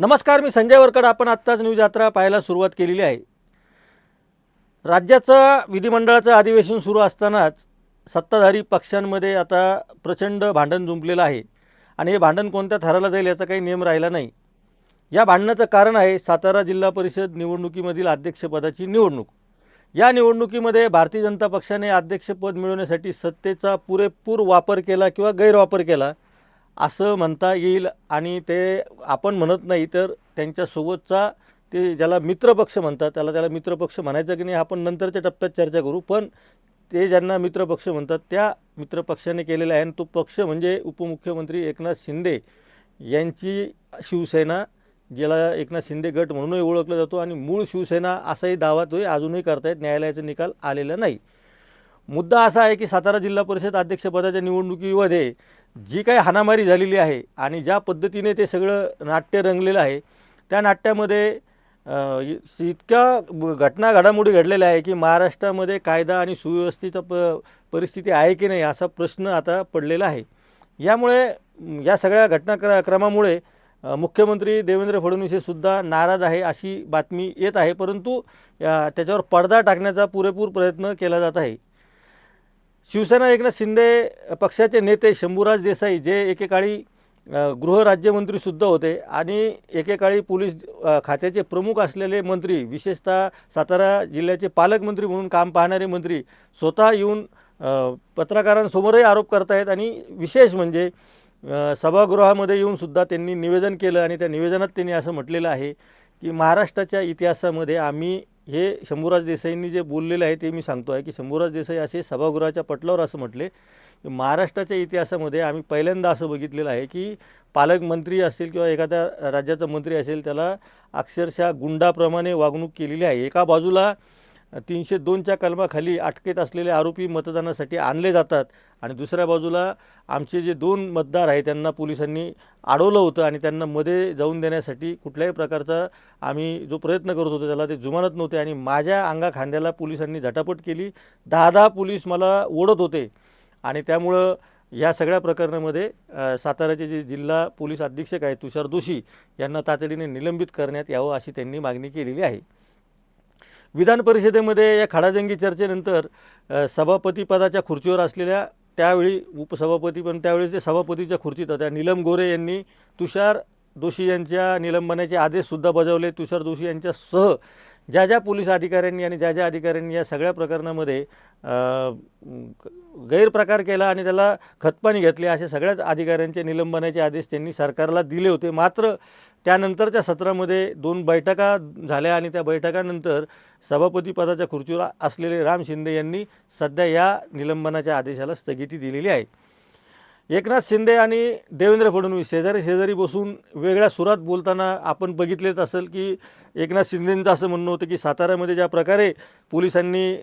नमस्कार, मी संजय वरकड. आपण आत्ताच न्यूज यात्रा पाहायला सुरुवात केलेली आहे. राज्याचं विधिमंडळाचं अधिवेशन सुरू असतानाच सत्ताधारी पक्षांमध्ये आता प्रचंड भांडण जुंपलेलं आहे आणि हे भांडण कोणत्या थराला जाईल याचा काही नियम राहिला नाही. या भांडणाचं कारण आहे सातारा जिल्हा परिषद निवडणुकीमधील अध्यक्षपदाची निवडणूक. या निवडणुकीमध्ये भारतीय जनता पक्षाने अध्यक्षपद मिळवण्यासाठी सत्तेचा पुरेपूर वापर केला किंवा गैरवापर केला असं म्हणता येईल. आणि ते आपण म्हणत नाही तर त्यांच्यासोबतचा ते ज्याला मित्रपक्ष म्हणतात त्याला मित्रपक्ष म्हणायचं की नाही आपण नंतरच्या टप्प्यात चर्चा करू. पण ते ज्यांना मित्रपक्ष म्हणतात त्या मित्रपक्षाने केलेला आहे आणि तो पक्ष म्हणजे उपमुख्यमंत्री एकनाथ शिंदे यांची शिवसेना, ज्याला एकनाथ शिंदे गट म्हणूनही ओळखला जातो आणि मूळ शिवसेना असाही दावा तो अजूनही करतायत. न्यायालयाचा निकाल आलेला नाही. मुद्दा असा आहे की सातारा जिल्हा परिषद अध्यक्षपदाच्या निवडणुकीमध्ये जी काही हाणामारी झालेली आहे आणि ज्या पद्धतीने ते सगळं नाट्य रंगलेलं आहे त्या नाट्यामध्ये इतक्या घटना घडामोडी घडलेल्या आहे की महाराष्ट्रामध्ये कायदा आणि सुव्यवस्थेचा परिस्थिती आहे की नाही असा प्रश्न आता पडलेला आहे. यामुळे या सगळ्या घटनाक्रमामुळे मुख्यमंत्री देवेंद्र फडणवीससुद्धा नाराज आहे अशी बातमी येत आहे. परंतु त्याच्यावर पडदा टाकण्याचा पुरेपूर प्रयत्न केला जात आहे. शिवसेना एकनाथ शिंदे पक्षाचे नेते शंभूराज देसाई जे एकेकाळी गृहराज्यमंत्रीसुद्धा होते आणि एकेकाळी पोलीस खात्याचे प्रमुख असलेले मंत्री, विशेषतः सातारा जिल्ह्याचे पालकमंत्री म्हणून काम पाहणारे मंत्री स्वतः येऊन पत्रकारांसमोरही आरोप करतायत. आणि विशेष म्हणजे सभागृहामध्ये येऊनसुद्धा त्यांनी निवेदन केलं आणि त्या निवेदनात त्यांनी असं म्हटलेलं आहे की महाराष्ट्राच्या इतिहासामध्ये आम्ही, हे शंभूराज देसाईंनी जे बोललेलं आहे ते मी सांगतो आहे की शंभूराज देसाई असे सभागृहाच्या पटलावर असं म्हटले की महाराष्ट्राच्या इतिहासामध्ये आम्ही पहिल्यांदा असं बघितलेलं आहे की पालकमंत्री असेल किंवा एखाद्या राज्याचा मंत्री असेल त्याला अक्षरशः गुंडाप्रमाणे वागणूक केलेली आहे. एका बाजूला 302च्या कलमाखाली अटकेत असलेले आरोपी मतदानासाठी आणले जातात आणि दुसऱ्या बाजूला आमचे जे 2 मतदार आहेत त्यांना पोलिसांनी अडवलं होतं आणि त्यांना मध्ये जाऊन देण्यासाठी कुठल्याही प्रकारचा आम्ही जो प्रयत्न करत होतो त्याला ते जुमानत नव्हते आणि माझ्या अंगाखांद्याला पोलिसांनी झटापट केली. 10 पोलीस मला ओढत होते आणि त्यामुळं या सगळ्या प्रकरणामध्ये साताऱ्याचे जे जिल्हा पोलीस अधीक्षक आहेत तुषार दोशी यांना तातडीने निलंबित करण्यात यावं अशी त्यांनी मागणी केलेली आहे. विधान परिषदेमध्ये या खडाजंगी चर्चेनंतर सभापतीपदाच्या खुर्चीवर असलेल्या त्यावेळी उपसभापती पण त्यावेळेस ते सभापतीच्या खुर्चीत होत्या नीलम गोरे यांनी तुषार दोशी यांच्या निलंबनाचे आदेशसुद्धा बजावले. तुषार दोशी यांच्यासह ज्या पोलीस अधिकाऱ्यांनी आणि ज्या अधिकाऱ्यांनी या सगळ्या प्रकरणामध्ये गैरप्रकार केला आणि त्याला खतपाणी घेतले अशा सगळ्याच अधिकाऱ्यांचे निलंबनाचे आदेश त्यांनी सरकारला दिले होते. मात्र त्यानंतरच्या सत्रामध्ये 2 बैठका झाल्या आणि त्या बैठकानंतर सभापतीपदाच्या खुर्चीवर असलेले राम शिंदे यांनी सध्या या निलंबनाच्या आदेशाला स्थगिती दिलेली आहे. एकनाथ शिंदे आणि देवेंद्र फडणवीस शेजारी बसून वेगळ्या सुरात बोलताना आपण बघितलेच असेल की एकनाथ शिंदेंचं असं म्हणणं होतं की साताऱ्यामध्ये ज्या प्रकारे पोलिसांनी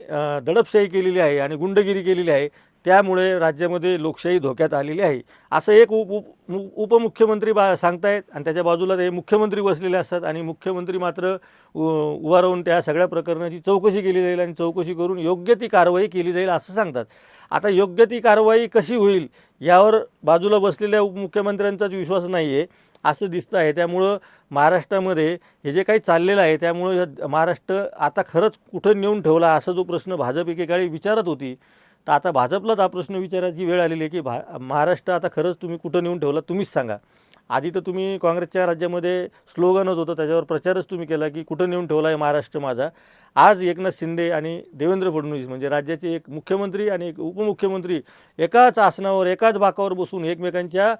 दडपशाही केलेली आहे आणि गुंडगिरी केलेली आहे त्यामुळे राज्यामध्ये लोकशाही धोक्यात आलेली आहे असं एक उपमुख्यमंत्री सांगतायत आणि त्याच्या बाजूला ते मुख्यमंत्री बसलेले असतात आणि मुख्यमंत्री मात्र उभा राहून त्या सगळ्या प्रकरणाची चौकशी केली जाईल आणि चौकशी करून योग्य ती कारवाई केली जाईल असं सांगतात. आता योग्य ती कारवाई कशी होईल यावर बाजूला बसलेल्या उपमुख्यमंत्र्यांचाच विश्वास नाही आहे असं दिसतं आहे. त्यामुळं महाराष्ट्रामध्ये हे जे काही चाललेलं आहे त्यामुळं महाराष्ट्र आता खरंच कुठं नेऊन ठेवला असा जो प्रश्न भाजप एकेकाळी विचारत होती तर आता भाजपलाच हा प्रश्न विचारायची वेळ आलेली आहे की महाराष्ट्र आता खरंच तुम्ही कुठं नेऊन ठेवला तुम्हीच सांगा. आधी तर तुम्ही काँग्रेसच्या राज्यामध्ये स्लोगनच होतं त्याच्यावर प्रचारच तुम्ही केला की कुठं नेऊन ठेवला आहे महाराष्ट्र माझा. आज एकनाथ शिंदे आणि देवेंद्र फडणवीस म्हणजे राज्याचे एक मुख्यमंत्री आणि एक उपमुख्यमंत्री एकाच आसनावर एकाच बाकावर बसून एकमेकांच्या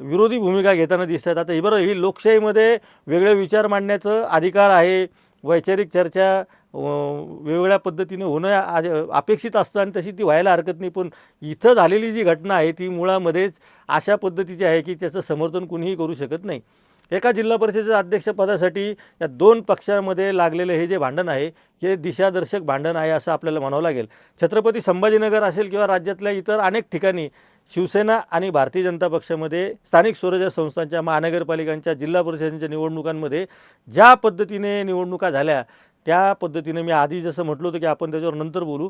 विरोधी भूमिका घेताना दिसतात. आता ही लोकशाहीमध्ये वेगळे विचार मांडण्याचं अधिकार आहे. वैचारिक चर्चा वेगवेगळ्या पद्धतीने होणं अपेक्षित असतं आणि तशी ती व्हायला हरकत नाही. पण इथं झालेली जी घटना आहे ती मुळामध्येच अशा पद्धतीची आहे की त्याचं समर्थन कुणीही करू शकत नाही. एका जिल्हा परिषदेच्या अध्यक्षपदासाठी या 2 पक्षांमध्ये लागलेलं हे जे भांडण आहे हे दिशादर्शक भांडण आहे असं आपल्याला म्हणावं लागेल. छत्रपती संभाजीनगर असेल किंवा राज्यातल्या इतर अनेक ठिकाणी शिवसेना आणि भारतीय जनता पक्षामध्ये स्थानिक स्वराज्य संस्थांच्या, महानगरपालिकांच्या, जिल्हा परिषदांच्या निवडणुकांमध्ये ज्या पद्धतीने निवडणुका झाल्या त्या पद्धतीने मी आधी जसं म्हटलं होतं की आपण त्याच्यावर नंतर बोलू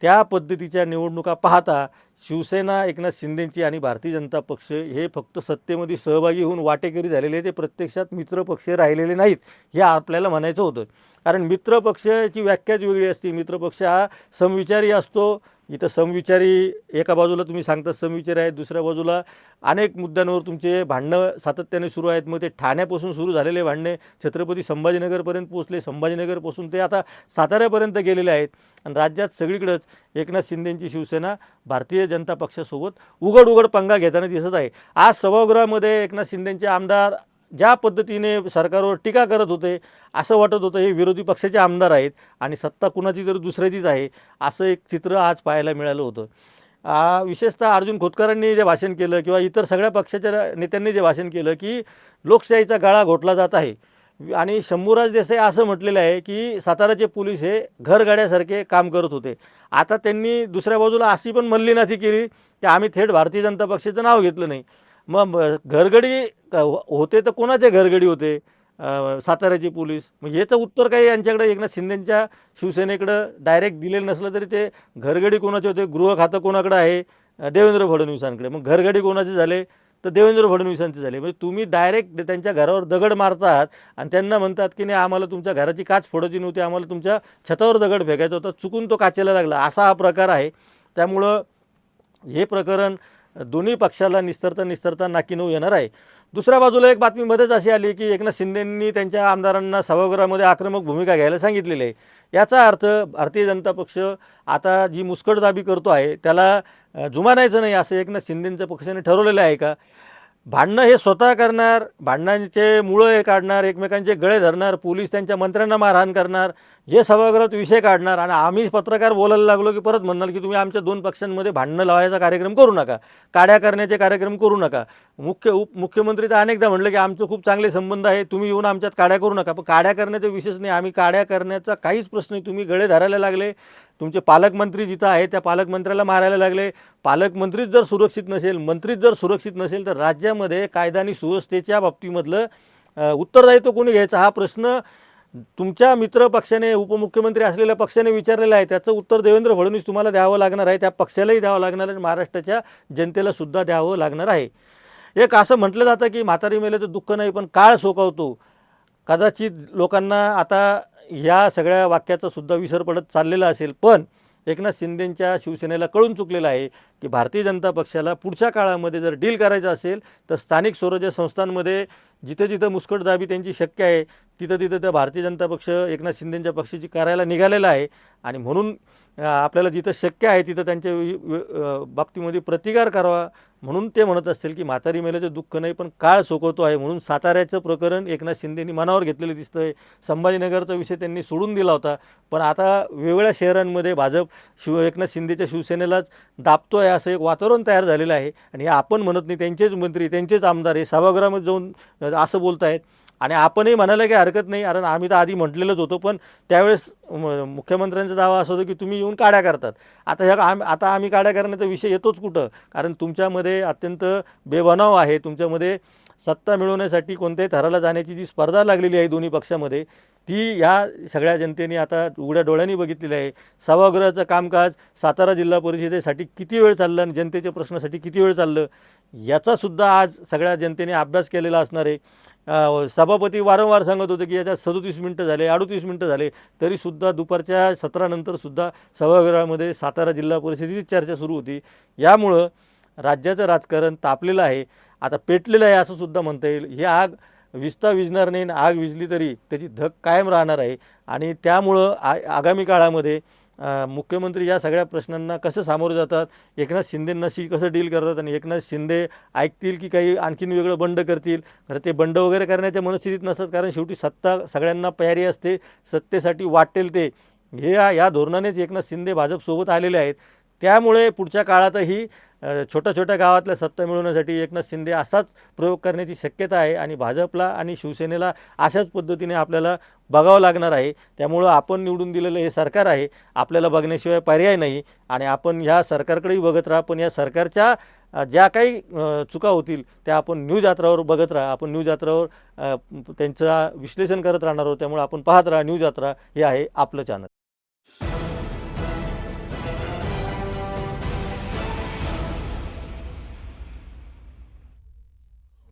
त्या पद्धतीच्या निवडणुका पाहता शिवसेना, एकनाथ शिंदेची आणि भारतीय जनता पक्ष हे फक्त सत्तेमध्ये सहभागी होऊन वाटेकरी झालेले, ते प्रत्यक्षात मित्रपक्ष राहिलेले नाहीत, हे आपल्याला म्हणायचं होतं. कारण मित्रपक्षाची व्याख्याच वेगळी असते. मित्रपक्ष हा समविचारी असतो. इथं समविचारी एका बाजूला तुम्ही सांगता समविचारी आहेत, दुसऱ्या बाजूला अनेक मुद्द्यांवर तुमचे भांडणं सातत्याने सुरू आहेत. मग ते ठाण्यापासून सुरू झालेले भांडणे छत्रपती संभाजीनगरपर्यंत पोहोचले, संभाजीनगरपासून ते आता साताऱ्यापर्यंत गेलेले आहेत. आणि राज्यात सगळीकडेच एकनाथ शिंदेंची शिवसेना भारतीय जनता पक्षासोबत उघड उघड पंगा घेताना दिसत आहे. आज सभागृहामध्ये एकनाथ शिंदेंचे आमदार ज्या पद्धतीने सरकारवर टीका करत होते, असं वाटत होतं हे विरोधी पक्षाचे आमदार आहेत आणि सत्ता कुणाची तरी दुसऱ्याचीच आहे, असं एक चित्र आज पाहायला मिळालं होतं. विशेषतः अर्जुन खोतकरांनी जे भाषण केलं किंवा इतर सगळ्या पक्षाच्या नेत्यांनी जे भाषण केलं की लोकशाहीचा गळा घोटला जात आहे. आणि शंभूराज देसाई असं म्हटलेलं आहे की साताराचे पोलीस हे घरगाड्यासारखे काम करत होते. आता त्यांनी दुसऱ्या बाजूला अशी पण मल्लीनाथी केली की आम्ही थेट भारतीय जनता पक्षाचं नाव घेतलं नाही. मग घरगडी होते तर कोणाचे घरगडी होते? साताऱ्याचे पोलीस. मग याचं उत्तर काही यांच्याकडे एकनाथ शिंदेंच्या शिवसेनेकडं डायरेक्ट दिलेलं नसलं तरी ते घरगडी कोणाचे होते? गृह खातं कोणाकडे आहे? देवेंद्र फडणवीसांकडे. मग घरगडी कोणाचे झाले? तर देवेंद्र फडणवीसांचे झाले. म्हणजे तुम्ही डायरेक्ट त्यांच्या घरावर दगड मारतात आणि त्यांना म्हणतात की नाही आम्हाला तुमच्या घराची काच फोडायची नव्हती, आम्हाला तुमच्या छतावर दगड फेकायचा होता, चुकून तो काचेला लागला, असा हा प्रकार आहे. त्यामुळं हे प्रकरण दोन्ही पक्षाला निस्तरता नाकीनऊ येणार आहे. दुसऱ्या बाजूला एक बातमी मध्येच अशी आली की एकनाथ शिंदेंनी त्यांच्या आमदारांना सभागृहामध्ये आक्रमक भूमिका घ्यायला सांगितलेली आहे. याचा अर्थ भारतीय जनता पक्ष आता जी मुस्कटदाबी करतो आहे त्याला जुमानायचं नाही असं एकनाथ शिंदेंच्या पक्षाने ठरवलेलं आहे का? भांडणं हे स्वतः करणार, भांडणांचे मुळं हे काढणार, एकमेकांचे गळे धरणार, पोलीस त्यांच्या मंत्र्यांना मारहाण करणार, हे सभागृहात विषय काढणार आणि आम्ही पत्रकार बोलायला लागलो की परत म्हणणार की तुम्ही आमच्या दोन पक्षांमध्ये भांडणं लावायचा कार्यक्रम करू नका, काड्या करण्याचे कार्यक्रम करू नका. मुख्यमंत्री तर अनेकदा म्हटलं की आमचं खूप चांगले संबंध आहे, तुम्ही येऊन आमच्यात काड्या करू नका. पण काड्या करण्याचा विशेष नाही, आम्ही काड्या करण्याचा काहीच प्रश्न नाही. तुम्ही गळे धरायला लागले, तुमचे पालकमंत्री जिथं आहे त्या पालकमंत्र्याला मारायला लागले. पालकमंत्रीच जर सुरक्षित नसेल, मंत्रीच जर सुरक्षित नसेल तर राज्यामध्ये कायदा आणि सुव्यवस्थेच्या बाबतीमधलं उत्तरदायित्व कोणी घ्यायचं हा प्रश्न तुमच्या मित्र पक्षाने, उपमुख्यमंत्री असलेल्या पक्षाने विचारलेलं आहे. त्याचं उत्तर देवेंद्र फडणवीस तुम्हाला द्यावं लागणार आहे, त्या पक्षालाही द्यावं लागणार आहे, महाराष्ट्राच्या जनतेला सुद्धा द्यावं लागणार आहे. एक असं म्हटलं जातं की म्हातारी मेल्याचं दुःख नाही पण काळ सोकावतो. कदाचित लोकांना आता ह्या सगळ्या वाक्याचा सुद्धा विसर पडत चाललेला असेल, पण एकनाथ शिंदेंच्या शिवसेनेला कळून चुकलेलं आहे की भारतीय जनता पक्षाला पुढच्या काळामध्ये जर डील करायचं असेल तर स्थानिक स्वराज्य संस्थांमध्ये जिथं जिथं मुस्कटदाबी त्यांची शक्य आहे तिथं तिथं त्या भारतीय जनता पक्ष एकनाथ शिंदेंच्या पक्षाची करायला निघालेला आहे. आणि म्हणून आपल्याला जिथं शक्य आहे तिथं त्यांच्या बाबतीमध्ये प्रतिकार करावा. म्हणून ते म्हणत असतील की म्हातारी मेल्याचं दुःख नाही पण काळ सोकवतो आहे. म्हणून साताऱ्याचं प्रकरण एकनाथ शिंदेंनी मनावर घेतलेलं दिसतं आहे. संभाजीनगरचा विषय त्यांनी सोडून दिला होता, पण आता वेगवेगळ्या शहरांमध्ये भाजप एकनाथ शिंदेच्या शिवसेनेलाच दाबतो आहे असं एक वातावरण तयार झालेलं आहे. आणि हे आपण म्हणत नाही, त्यांचेच मंत्री त्यांचेच आमदार हे सभागृहामध्ये जाऊन असं बोलत आहेत. आणि आपणही म्हणायला काही हरकत नाही, कारण आम्ही तर आधी म्हटलेलंच होतं, पण त्यावेळेस मुख्यमंत्र्यांचा दावा असा होता की तुम्ही येऊन काड्या करतात. आता आम्ही काड्या करण्याचा विषय येतोच कुठं? कारण तुमच्यामध्ये अत्यंत बेबनाव आहे. तुमच्यामध्ये सत्ता मिळवण्यासाठी कोणत्याही थराला जाण्याची जी स्पर्धा लागलेली आहे दोन्ही पक्षामध्ये, ती ह्या सगळ्या जनतेने आता उघड्या डोळ्यांनी बघितलेली आहे. सभागृहाचं कामकाज सातारा जिल्हा परिषदेसाठी किती वेळ चाललं आणि जनतेच्या प्रश्नासाठी किती वेळ चाललं याचासुद्धा आज सगळ्या जनतेने अभ्यास केलेला असणार आहे. सभापती वारंवार सांगत होते की याच्यात 37 मिनटं झाले, 38 मिनटं झाले, तरीसुद्धा दुपारच्या सत्रानंतरसुद्धा सभागृहामध्ये सातारा जिल्हा परिषदेची चर्चा सुरू होती. यामुळं राज्याचं राजकारण तापलेलं आहे, आता पेटलेलं आहे असं सुद्धा म्हणता येईल. ही आग विजता विझणार नाही, आग विझली तरी त्याची धग कायम राहणार आहे. आणि त्यामुळं आगामी काळामध्ये मुख्यमंत्री या सगळ्या प्रश्नांना कसं सामोरे जातात, एकनाथ शिंदेंनाशी कसं डील करतात आणि एकनाथ शिंदे ऐकतील की काही आणखीन वेगळं बंड करतील. खरं ते बंड वगैरे करण्याच्या मनस्थितीत नसतात, कारण शेवटी सत्ता सगळ्यांना प्यारी असते, सत्तेसाठी वाटेल ते हे या धोरणानेच एकनाथ शिंदे भाजपसोबत आलेले आहेत. त्यामुळे पुढच्या काळातही छोट्या छोट्या गावातल्या सत्ता मिळवण्यासाठी एकनाथ शिंदे असाच प्रयोग करण्याची शक्यता आहे आणि भाजपला आणि शिवसेनेला अशाच पद्धतीने आपल्याला बघावं लागणार आहे. त्यामुळं आपण निवडून दिलेलं हे सरकार आहे, आपल्याला बघण्याशिवाय पर्याय नाही आणि आपण ह्या सरकारकडेही बघत राहा. पण या सरकारच्या ज्या काही चुका होतील त्या आपण न्यूज यात्रावर बघत राहा, आपण न्यूज यात्रावर त्यांचं विश्लेषण करत राहणार आहोत. त्यामुळे आपण पाहत राहा, न्यूज यात्रा हे आहे आपलं चॅनल.